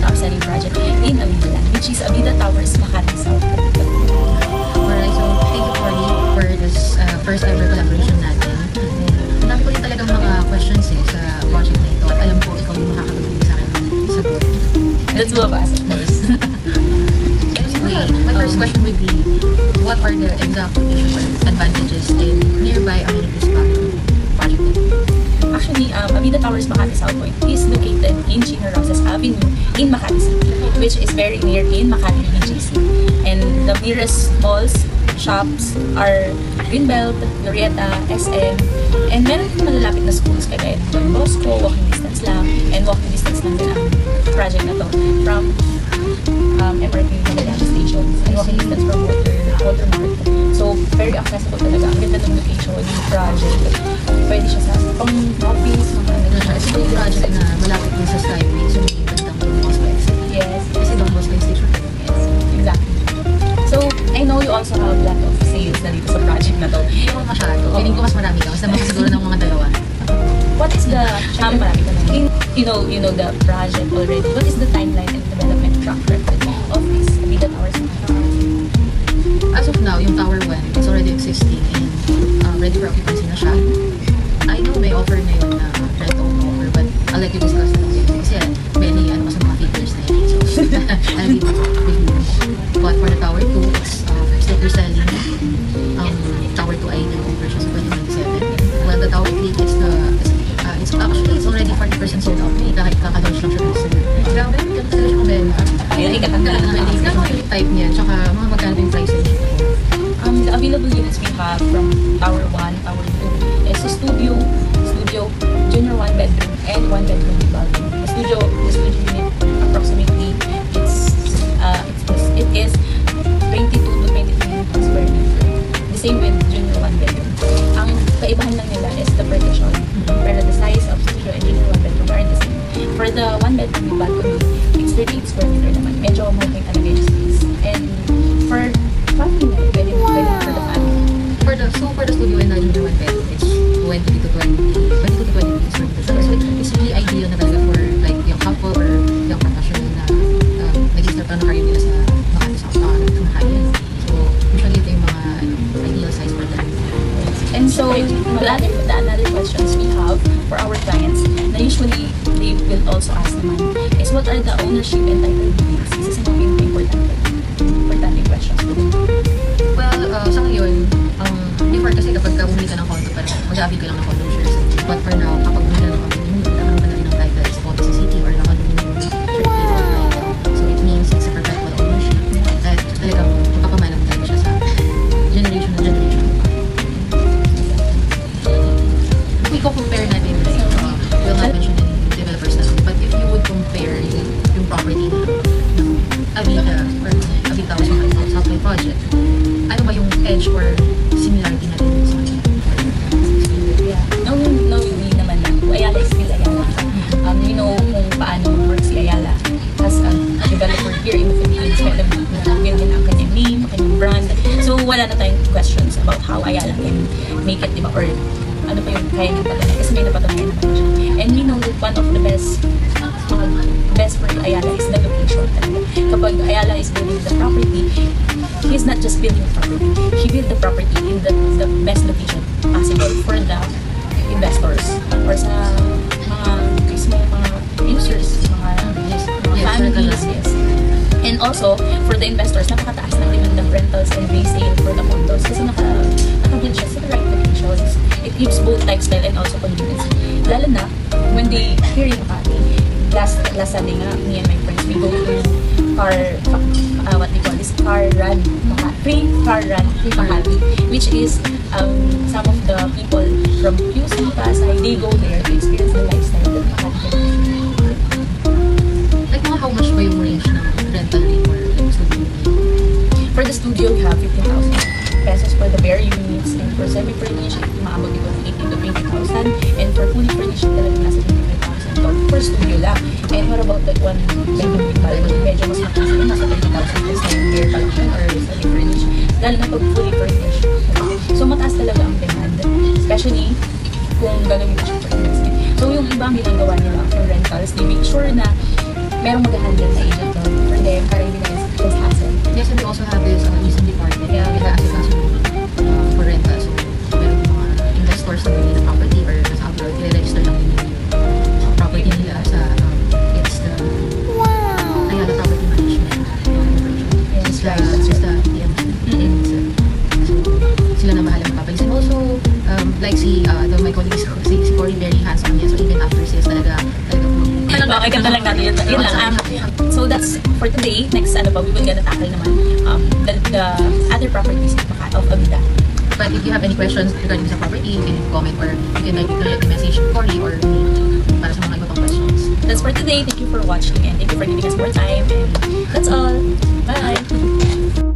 top-selling project in Avida, which is Avida Towers, Makati South. Alright, so thank you, Corny, for this first ever collaboration natin. Ang dami ko rin talagang mga questions sa project na ito at alam ko ikaw yung makakabigay sa akin ng sagot. Let's go fast, of course. Anyway, my first question would be, what are the exact advantages and nearby amenities pa project na ito? Actually, Avida Towers Makati South Point is located in Gina Rosas Avenue in Makati City, which is very near in Makati BGC. And the nearest malls, shops are Greenbelt, Glorieta, SM, and meron din malalapit na schools kagaya ng Don Bosco, walking distance lang, and walking distance lang din ang project na to from MRT Manila Station, and walking distance from Watermark. So, very accessible talaga. Ang ganda ng location, yung project. Pwede siya sa pang-office, mga Ito yung project na malapit din sa Skyway, so may gandang Don Bosco exit. yes, Kasi Don Bosco yung station. yes, exactly. So, I know you also have a lot of sales na dito sa project na to. Hindi ko masyado. Feeling ko mas marami ka. Mas naman siguro ng mga dalawa. What is the you know the project already? What is the timeline and development track record of this Avida Towers? As of now, yung Tower 1 is already existing and ready for occupancy na siya. I know may offer na yun na rental offer, but I'll let you discuss that again. Kasi many sa mga figures na yun. So, I'll leave it with you. But for the Tower 2, it's sticker selling. Tower 2 ay nag-over siya sa 2027. Well, the Tower 3 is it's already 40% sold out. Kahit kakalaunch lang siya recent. Grabe, ganun sila siya mabenta. Ayun, ikatanda na naman. Ano yung type niya? Tsaka mga magkano yung prices? The available units we have from Tower 1, Tower 2 is a studio, junior 1 bedroom, and 1 bedroom with balcony. The studio unit approximately it is 22 to 23 square meter. The same with junior 1 bedroom. Ang kaibahan lang nila is the partition, pero the size of studio and junior 1 bedroom are the same. For the 1 bedroom with balcony, it's 38 square meter naman. Medyo malaki talaga yung space. And for family na, pwede for the family. For the studio and the junior 1 bedroom, it's 22 to 23 square meters. So it's really ideal na talaga for like yung couple or yung professional na nag-start na career nila sa Makati South from high-end. So usually ito yung mga ideal size for them. And so, the other questions we have for our clients na usually they will also ask naman is what are the ownership and title deeds? Isa sa mga importante questions. Well, sa ngayon, before kasi kapag bumili ka ng condo, parang mag-aabig ka lang ng condo shares. But for now, kapag bumili ka ng condo, nagkakaroon ka na rin ng title sa condo sa city or ng condominium title. So it means it's a perpetual ownership. At talagang magpapamana mo talaga siya sa generation na generation. If we compare natin, like, we'll not mention any developers na, but if you would compare yung property na Avida or Avida Towers Makati South Point project, ano ba yung edge or similarity natin sa kanya? Yeah. No, hindi naman lang. Ayala is still Ayala. You know kung paano work si Ayala as a developer here in the Philippines. Build din ang kanyang name, kanyang brand. So, wala na tayong questions about how Ayala can make it, diba? Or ano pa yung kaya niyang patunayan. Kasi may napatunayan naman siya. And we know that one of the best for Ayala is the location. Kapag Ayala is building the property, he's not just building the property. He built the property in the best location possible for the investors or sa mga users, mga families, yes. And also, for the investors, napakataas ng demand ng rentals and resale for the condos kasi nakabuild siya sa the right locations. It gives both lifestyle and also convenience. Lalo na, when they here in Makati, last Sunday nga, me and my friends, we go to what we call this car run, free car run Makati, which is some of the people from QC, Pasay, they go there to experience the lifestyle that Makati can. Like mga how much ba yung range ng rental rate for like studio? For the studio, you have 15,000 pesos for the bare units, and for semi-furnished, maabot ito ng 18 to 20,000, and for fully furnished, talagang nasa 25,000 for studio lang. And what about that one bedroom with balcony? Medyo mas mataas din, nasa 30,000 plus na yung bare collection or semi-furnished, lalo na pag fully furnished. So, mataas talaga ang demand, especially kung gagawin mo siya for investment. So, yung ibang ginagawa nila for rentals, they make sure na merong mag-handle na agent doon for them para hindi na it's hassle. Yes, and we also have this leasing department. Yeah. Nag-aasikaso for rental. So, meron yung mga investors na bili ng property or nasa abroad, i-register lang yung property nila sa it's the Ayala Property Management Corporation. Yes, It's right. it's the PMC. So, sila na bahala magpapalisin. Also, like my colleagues, si Cory very hands-on niya. So, even after sales talaga Okay, ganda lang natin. Yun lang. So that's for today. Next, we will gonna tackle naman the other properties of Avida. But if you have any questions regarding sa property, you can comment or you can directly message Cory or me para sa mga iba pang questions. That's for today. Thank you for watching and thank you for giving us more time. And that's all. Bye!